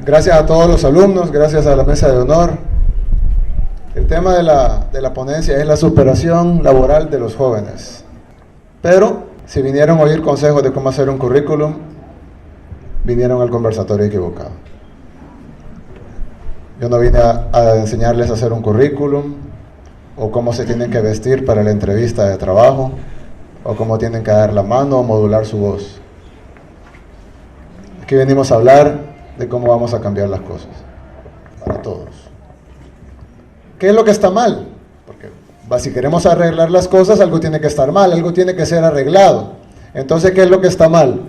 Gracias a todos los alumnos, gracias a la mesa de honor. El tema de la ponencia es la superación laboral de los jóvenes. Pero si vinieron a oír consejos de cómo hacer un currículum, vinieron al conversatorio equivocado. Yo no vine a enseñarles a hacer un currículum, o cómo se tienen que vestir para la entrevista de trabajo, o cómo tienen que dar la mano o modular su voz. Aquí venimos a hablar de cómo vamos a cambiar las cosas, para todos. ¿Qué es lo que está mal? Porque si queremos arreglar las cosas, algo tiene que estar mal, algo tiene que ser arreglado. Entonces, ¿qué es lo que está mal?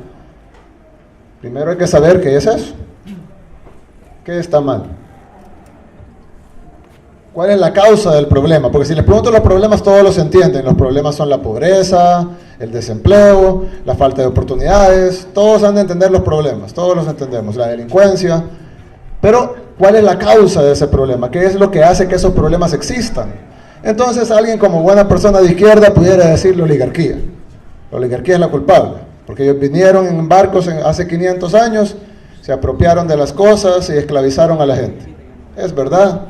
Primero hay que saber qué es eso. ¿Qué está mal? ¿Cuál es la causa del problema? Porque si les pregunto los problemas, todos los entienden. Los problemas son la pobreza, el desempleo, la falta de oportunidades. Todos han de entender los problemas, todos los entendemos. La delincuencia. Pero, ¿cuál es la causa de ese problema? ¿Qué es lo que hace que esos problemas existan? Entonces, alguien como buena persona de izquierda pudiera decir la oligarquía. La oligarquía es la culpable, porque ellos vinieron en barcos hace 500 años, se apropiaron de las cosas y esclavizaron a la gente. Es verdad.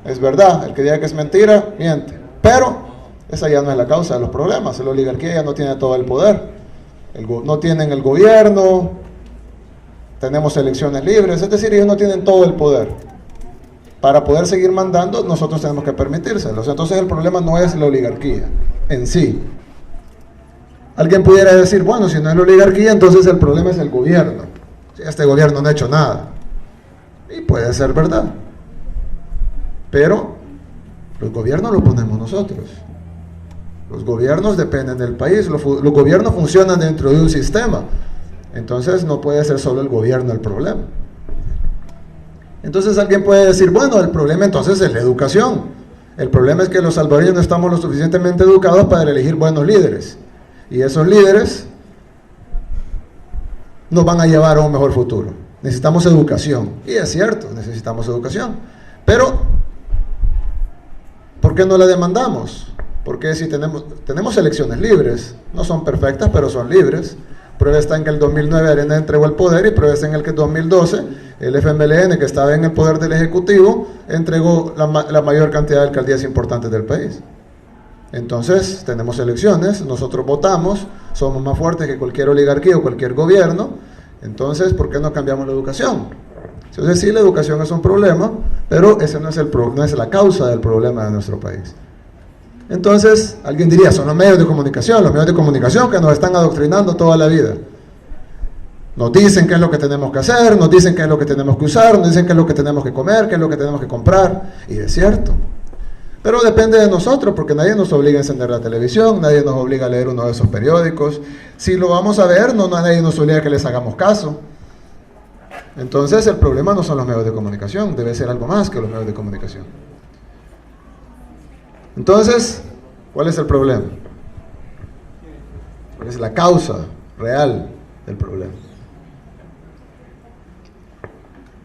Es verdad, el que diga que es mentira, miente. Pero esa ya no es la causa de los problemas. La oligarquía ya no tiene todo el poder. No tienen el gobierno, tenemos elecciones libres, es decir, ellos no tienen todo el poder. Para poder seguir mandando, nosotros tenemos que permitírselos. Entonces el problema no es la oligarquía en sí. Alguien pudiera decir, bueno, si no es la oligarquía, entonces el problema es el gobierno. Si este gobierno no ha hecho nada. Y puede ser verdad. Pero los gobiernos los ponemos nosotros. Los gobiernos dependen del país. Los gobiernos funcionan dentro de un sistema. Entonces no puede ser solo el gobierno el problema. Entonces alguien puede decir, bueno, el problema entonces es la educación. El problema es que los salvadoreños no estamos lo suficientemente educados para elegir buenos líderes. Y esos líderes nos van a llevar a un mejor futuro. Necesitamos educación. Y es cierto, necesitamos educación. Pero ¿por qué no la demandamos? Porque si tenemos elecciones libres, no son perfectas, pero son libres. Prueba está en que el 2009 Arena entregó el poder y prueba está en el que en 2012 el FMLN, que estaba en el poder del Ejecutivo, entregó la mayor cantidad de alcaldías importantes del país. Entonces, tenemos elecciones, nosotros votamos, somos más fuertes que cualquier oligarquía o cualquier gobierno. Entonces, ¿por qué no cambiamos la educación? Entonces sí, la educación es un problema, pero ese no es la causa del problema de nuestro país. Entonces, alguien diría, son los medios de comunicación que nos están adoctrinando toda la vida. Nos dicen qué es lo que tenemos que hacer, nos dicen qué es lo que tenemos que usar, nos dicen qué es lo que tenemos que comer, qué es lo que tenemos que comprar, y es cierto. Pero depende de nosotros, porque nadie nos obliga a encender la televisión, nadie nos obliga a leer uno de esos periódicos. Si lo vamos a ver, nadie nos obliga a que les hagamos caso. Entonces el problema no son los medios de comunicación, debe ser algo más que los medios de comunicación. Entonces, ¿cuál es el problema? ¿Cuál es la causa real del problema?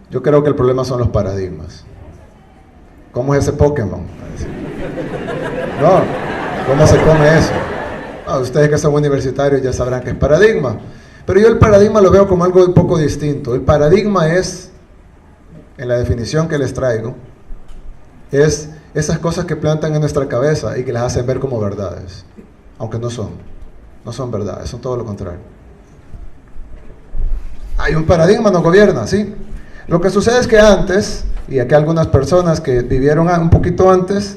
Yo creo que el problema son los paradigmas. ¿Cómo es ese Pokémon? No, ¿cómo se come eso? No, ustedes que son universitarios ya sabrán que es paradigma. Pero yo el paradigma lo veo como algo un poco distinto. El paradigma es, en la definición que les traigo, es esas cosas que plantan en nuestra cabeza y que las hacen ver como verdades, aunque no son verdades, son todo lo contrario. Hay un paradigma, nos gobierna, ¿sí? Lo que sucede es que antes, y aquí algunas personas que vivieron un poquito antes,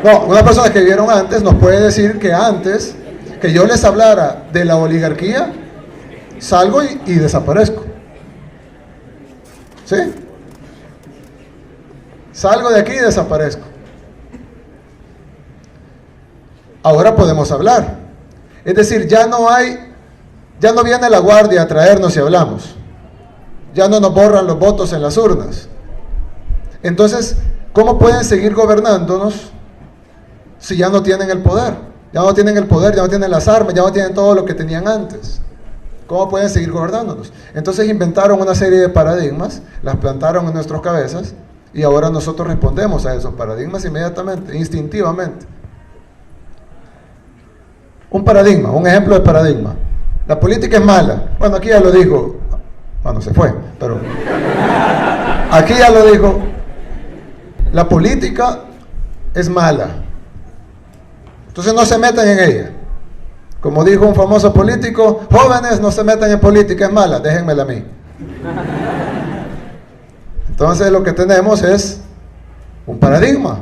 una persona que vivieron antes nos puede decir que antes, que yo les hablara de la oligarquía, salgo y desaparezco. ¿Sí? Salgo de aquí y desaparezco. Ahora podemos hablar. Es decir, ya no viene la guardia a traernos y hablamos. Ya no nos borran los votos en las urnas. Entonces, ¿cómo pueden seguir gobernándonos si ya no tienen el poder? Ya no tienen el poder, ya no tienen las armas, ya no tienen todo lo que tenían antes. ¿Cómo pueden seguir gobernándonos? Entonces inventaron una serie de paradigmas, las plantaron en nuestras cabezas y ahora nosotros respondemos a esos paradigmas inmediatamente, instintivamente. Un paradigma, un ejemplo de paradigma. La política es mala. Bueno, aquí ya lo dijo. Bueno, se fue, pero aquí ya lo dijo. La política es mala. Entonces no se metan en ella. Como dijo un famoso político, jóvenes, no se metan en política, es mala, déjenmela a mí. Entonces lo que tenemos es un paradigma.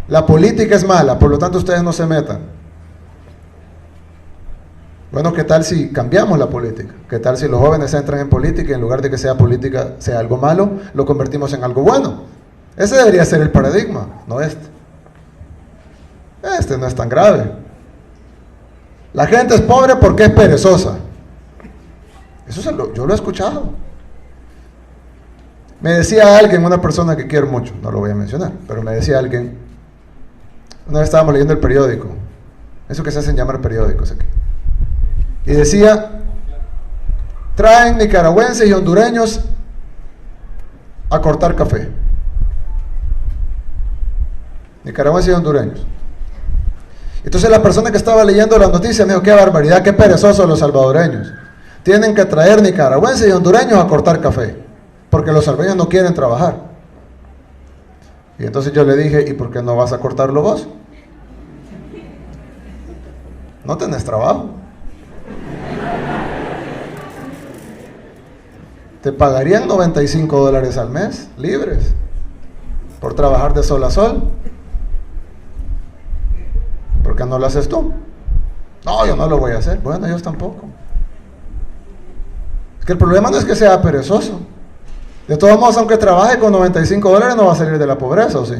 La política es mala, por lo tanto ustedes no se metan. Bueno, ¿qué tal si cambiamos la política? ¿Qué tal si los jóvenes entran en política y en lugar de que sea política sea algo malo, lo convertimos en algo bueno? Ese debería ser el paradigma, no este. Este no es tan grave. La gente es pobre porque es perezosa. Eso yo lo he escuchado. Me decía alguien, una persona que quiero mucho, no lo voy a mencionar, pero me decía alguien, una vez estábamos leyendo el periódico, eso que se hacen llamar periódicos aquí, y decía, traen nicaragüenses y hondureños a cortar café. Nicaragüenses y hondureños. Entonces la persona que estaba leyendo la noticia me dijo, qué barbaridad, qué perezosos los salvadoreños. Tienen que traer nicaragüenses y hondureños a cortar café, porque los salvadoreños no quieren trabajar. Y entonces yo le dije, ¿y por qué no vas a cortarlo vos? No tenés trabajo. Te pagarían $95 al mes, libres, por trabajar de sol a sol. ¿Por qué no lo haces tú? No, yo no lo voy a hacer. Bueno, ellos tampoco. Es que el problema no es que sea perezoso. De todos modos, aunque trabaje con $95, no va a salir de la pobreza, ¿o sí?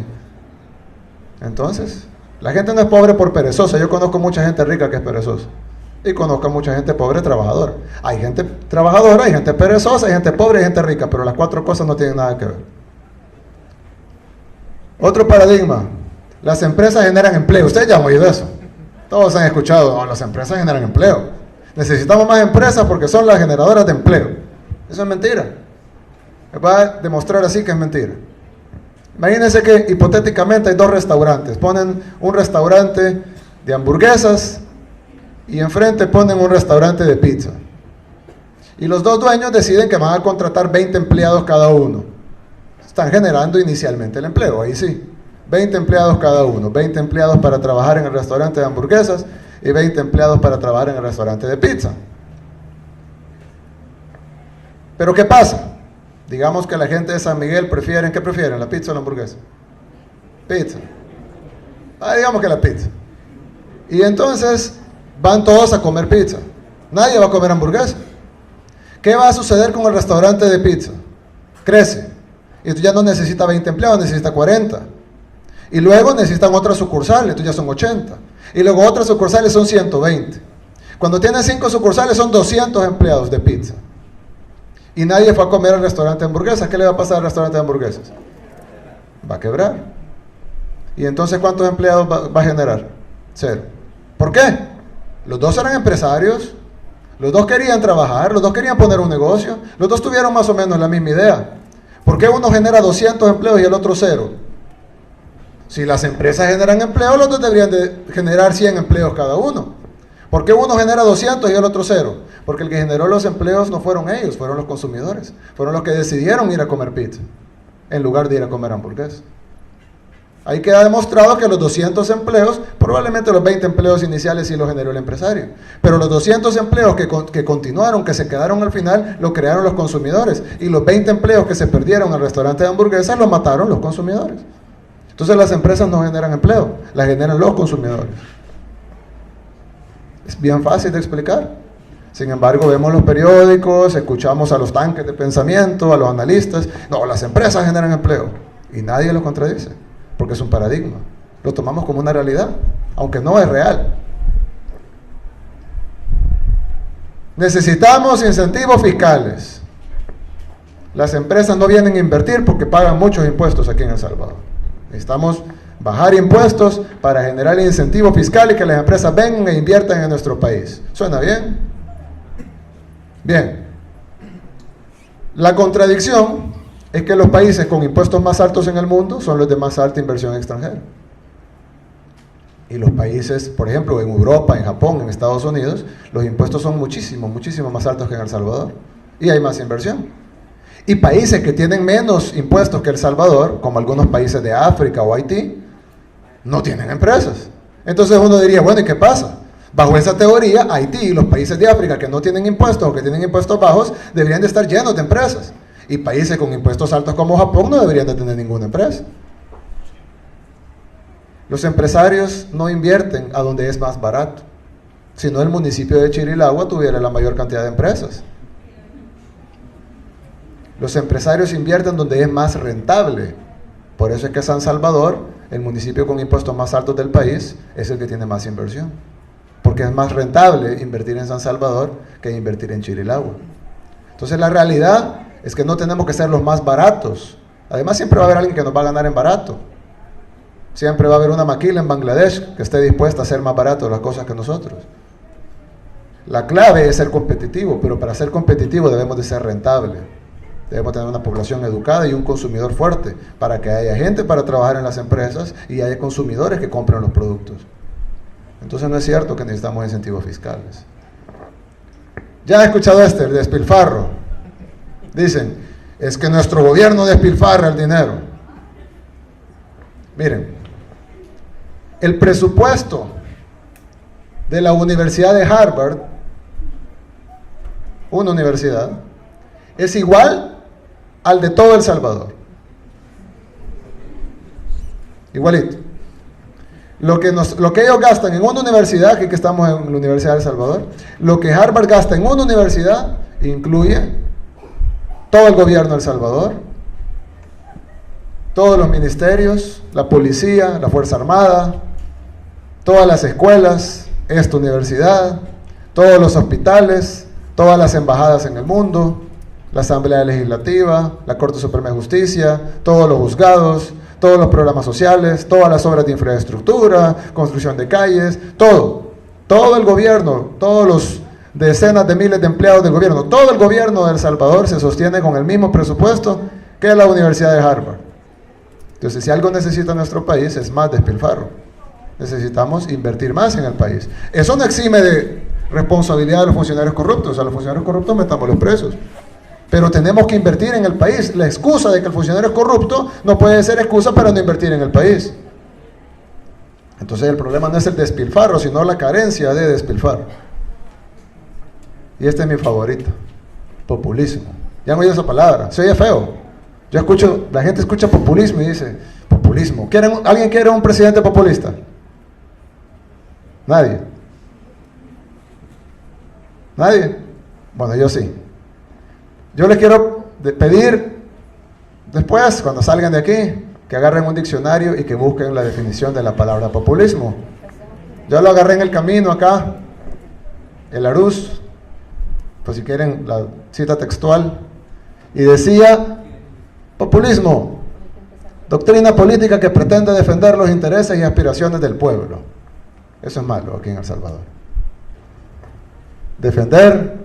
Entonces, la gente no es pobre por perezosa. Yo conozco mucha gente rica que es perezosa. Y conozco mucha gente pobre trabajadora. Hay gente trabajadora, hay gente perezosa, hay gente pobre y hay gente rica, pero las cuatro cosas no tienen nada que ver. Otro paradigma. Las empresas generan empleo. Ustedes ya han oído eso. Todos han escuchado, no, las empresas generan empleo. Necesitamos más empresas porque son las generadoras de empleo. Eso es mentira. Les voy a demostrar así que es mentira. Imagínense que hipotéticamente hay dos restaurantes. Ponen un restaurante de hamburguesas y enfrente ponen un restaurante de pizza. Y los dos dueños deciden que van a contratar 20 empleados cada uno. Están generando inicialmente el empleo, ahí sí. 20 empleados cada uno, 20 empleados para trabajar en el restaurante de hamburguesas y 20 empleados para trabajar en el restaurante de pizza. Pero ¿qué pasa? Digamos que la gente de San Miguel prefieren, ¿qué prefieren? ¿La pizza o la hamburguesa? Pizza. Digamos que la pizza. Y entonces van todos a comer pizza. Nadie va a comer hamburguesa. ¿Qué va a suceder con el restaurante de pizza? Crece. Y tú ya no necesita 20 empleados, necesita 40. Y luego necesitan otras sucursales, entonces ya son 80. Y luego otras sucursales son 120. Cuando tienen 5 sucursales son 200 empleados de pizza. Y nadie fue a comer al restaurante de hamburguesas. ¿Qué le va a pasar al restaurante de hamburguesas? Va a quebrar. ¿Y entonces cuántos empleados va a generar? 0. ¿Por qué? Los dos eran empresarios, los dos querían trabajar, los dos querían poner un negocio, los dos tuvieron más o menos la misma idea. ¿Por qué uno genera 200 empleos y el otro 0? Si las empresas generan empleo, los dos deberían de generar 100 empleos cada uno. ¿Por qué uno genera 200 y el otro 0? Porque el que generó los empleos no fueron ellos, fueron los consumidores. Fueron los que decidieron ir a comer pizza, en lugar de ir a comer hamburguesas. Ahí queda demostrado que los 200 empleos, probablemente los 20 empleos iniciales sí los generó el empresario. Pero los 200 empleos que continuaron, que se quedaron al final, lo crearon los consumidores. Y los 20 empleos que se perdieron en el restaurante de hamburguesas, los mataron los consumidores. Entonces las empresas no generan empleo, las generan los consumidores. Es bien fácil de explicar. Sin embargo, vemos los periódicos, escuchamos a los tanques de pensamiento, a los analistas. No, las empresas generan empleo. Y nadie lo contradice, porque es un paradigma. Lo tomamos como una realidad, aunque no es real. Necesitamos incentivos fiscales. Las empresas no vienen a invertir porque pagan muchos impuestos aquí en El Salvador. Necesitamos bajar impuestos para generar incentivos fiscales y que las empresas vengan e inviertan en nuestro país. ¿Suena bien? Bien. La contradicción es que los países con impuestos más altos en el mundo son los de más alta inversión extranjera. Y los países, por ejemplo, en Europa, en Japón, en Estados Unidos, los impuestos son muchísimo más altos que en El Salvador. Y hay más inversión. Y países que tienen menos impuestos que El Salvador, como algunos países de África o Haití, no tienen empresas. Entonces uno diría, bueno, ¿y qué pasa? Bajo esa teoría, Haití y los países de África que no tienen impuestos o que tienen impuestos bajos, deberían de estar llenos de empresas. Y países con impuestos altos como Japón no deberían de tener ninguna empresa. Los empresarios no invierten a donde es más barato. Si no, el municipio de Chirilagua tuviera la mayor cantidad de empresas. Los empresarios invierten donde es más rentable. Por eso es que San Salvador, el municipio con impuestos más altos del país, es el que tiene más inversión. Porque es más rentable invertir en San Salvador que invertir en Chirilagua. Entonces la realidad es que no tenemos que ser los más baratos. Además siempre va a haber alguien que nos va a ganar en barato. Siempre va a haber una maquila en Bangladesh que esté dispuesta a hacer más barato las cosas que nosotros. La clave es ser competitivo, pero para ser competitivo debemos de ser rentable. Debemos tener una población educada y un consumidor fuerte para que haya gente para trabajar en las empresas y haya consumidores que compren los productos. Entonces no es cierto que necesitamos incentivos fiscales. Ya he escuchado el despilfarro. Dicen, es que nuestro gobierno despilfarra el dinero. Miren, el presupuesto de la Universidad de Harvard, una universidad, es igual al de todo El Salvador. Igualito. Lo que ellos gastan en una universidad, aquí que estamos en la Universidad de El Salvador, lo que Harvard gasta en una universidad incluye todo el gobierno de El Salvador, todos los ministerios, la policía, la Fuerza Armada, todas las escuelas, esta universidad, todos los hospitales, todas las embajadas en el mundo, la Asamblea Legislativa, la Corte Suprema de Justicia, todos los juzgados, todos los programas sociales, todas las obras de infraestructura, construcción de calles, todo el gobierno, todos los decenas de miles de empleados del gobierno, todo el gobierno de El Salvador se sostiene con el mismo presupuesto que la Universidad de Harvard. Entonces, si algo necesita nuestro país es más despilfarro. Necesitamos invertir más en el país. Eso no exime de responsabilidad de los funcionarios corruptos. A los funcionarios corruptos metámoslos presos. Pero tenemos que invertir en el país. La excusa de que el funcionario es corrupto no puede ser excusa para no invertir en el país. Entonces el problema no es el despilfarro, sino la carencia de despilfarro. Y este es mi favorito, populismo. Ya no oí esa palabra, se oye feo. Yo escucho, la gente escucha populismo y dice, populismo. ¿Alguien quiere un presidente populista? Nadie. ¿Nadie? Bueno, yo sí. Yo les quiero pedir, después, cuando salgan de aquí, que agarren un diccionario y que busquen la definición de la palabra populismo. Yo lo agarré en el camino acá, el Arús, pues si quieren la cita textual, y decía, populismo, doctrina política que pretende defender los intereses y aspiraciones del pueblo. Eso es malo aquí en El Salvador. Defender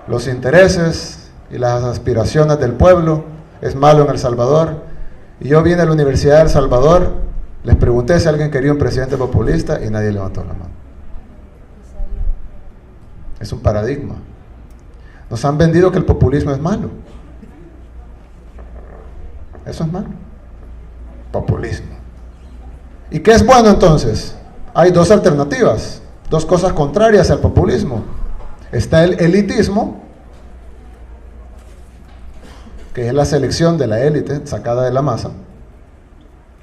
los intereses y las aspiraciones del pueblo es malo en El Salvador. Y yo vine a la Universidad de El Salvador, les pregunté si alguien quería un presidente populista y nadie levantó la mano. Es un paradigma. Nos han vendido que el populismo es malo. Eso es malo. Populismo. ¿Y qué es bueno entonces? Hay dos alternativas, dos cosas contrarias al populismo. Está el elitismo, que es la selección de la élite sacada de la masa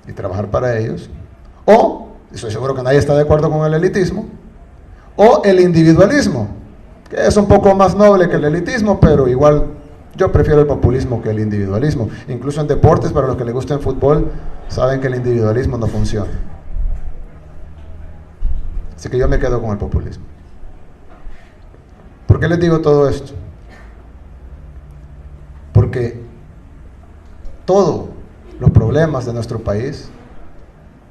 y trabajar para ellos. O, estoy seguro que nadie está de acuerdo con el elitismo, o el individualismo, que es un poco más noble que el elitismo, pero igual yo prefiero el populismo que el individualismo. Incluso en deportes, para los que les gusta el fútbol, saben que el individualismo no funciona. Así que yo me quedo con el populismo. ¿Por qué les digo todo esto? Porque todos los problemas de nuestro país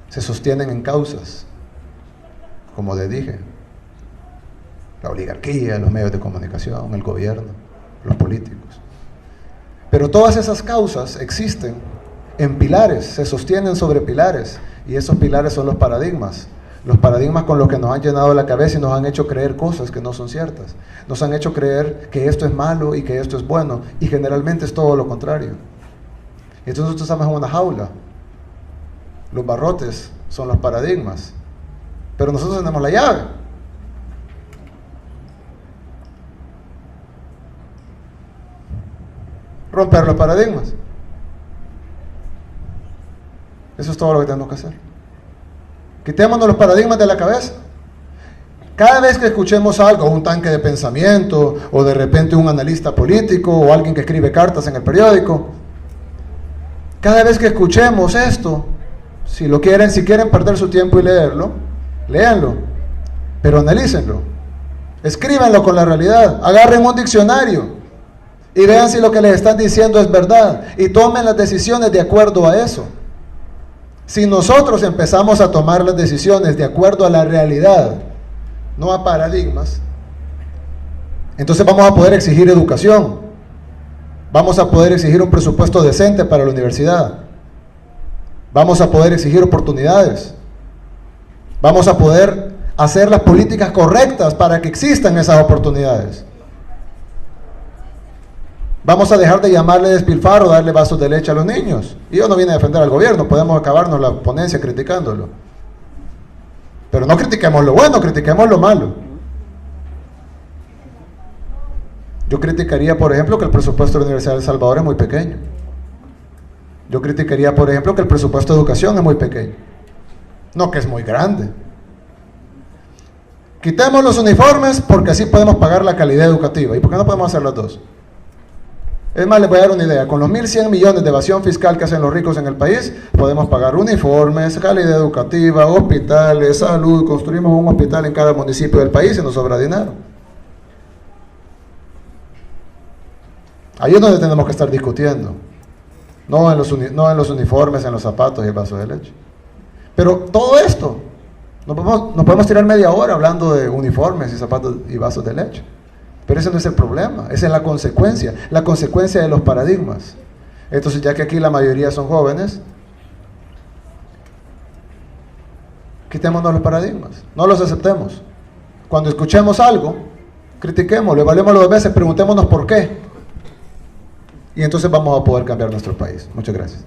se sostienen en causas, como les dije, la oligarquía, los medios de comunicación, el gobierno, los políticos. Pero todas esas causas existen en pilares, se sostienen sobre pilares, y esos pilares son los paradigmas. Los paradigmas con los que nos han llenado la cabeza y nos han hecho creer cosas que no son ciertas. Nos han hecho creer que esto es malo y que esto es bueno, y generalmente es todo lo contrario. Entonces nosotros estamos en una jaula. Los barrotes son los paradigmas, pero nosotros tenemos la llave. Romper los paradigmas. Eso es todo lo que tenemos que hacer. Quitémonos los paradigmas de la cabeza. Cada vez que escuchemos algo, un tanque de pensamiento, o de repente un analista político, o alguien que escribe cartas en el periódico, cada vez que escuchemos esto, si quieren perder su tiempo y leerlo, léanlo, pero analícenlo, escríbanlo con la realidad, agarren un diccionario y vean si lo que les están diciendo es verdad, y tomen las decisiones de acuerdo a eso. Si nosotros empezamos a tomar las decisiones de acuerdo a la realidad, no a paradigmas, entonces vamos a poder exigir educación, vamos a poder exigir un presupuesto decente para la universidad, vamos a poder exigir oportunidades, vamos a poder hacer las políticas correctas para que existan esas oportunidades. Vamos a dejar de llamarle despilfarro, darle vasos de leche a los niños. Y yo no vine a defender al gobierno, podemos acabarnos la ponencia criticándolo. Pero no critiquemos lo bueno, critiquemos lo malo. Yo criticaría, por ejemplo, que el presupuesto de la Universidad de El Salvador es muy pequeño. Yo criticaría, por ejemplo, que el presupuesto de educación es muy pequeño. No que es muy grande. Quitemos los uniformes porque así podemos pagar la calidad educativa. ¿Y por qué no podemos hacer las dos? Es más, les voy a dar una idea. Con los 1.100 millones de evasión fiscal que hacen los ricos en el país, podemos pagar uniformes, calidad educativa, hospitales, salud. Construimos un hospital en cada municipio del país y nos sobra dinero. Ahí es donde tenemos que estar discutiendo. No en los uniformes, en los zapatos y el vaso de leche. Pero todo esto, nos podemos tirar media hora hablando de uniformes y zapatos y vasos de leche. Pero ese no es el problema, esa es la consecuencia de los paradigmas. Entonces, ya que aquí la mayoría son jóvenes, quitémonos los paradigmas, no los aceptemos. Cuando escuchemos algo, critiquémoslo, evaluémoslo 2 veces, preguntémonos por qué. Y entonces vamos a poder cambiar nuestro país. Muchas gracias.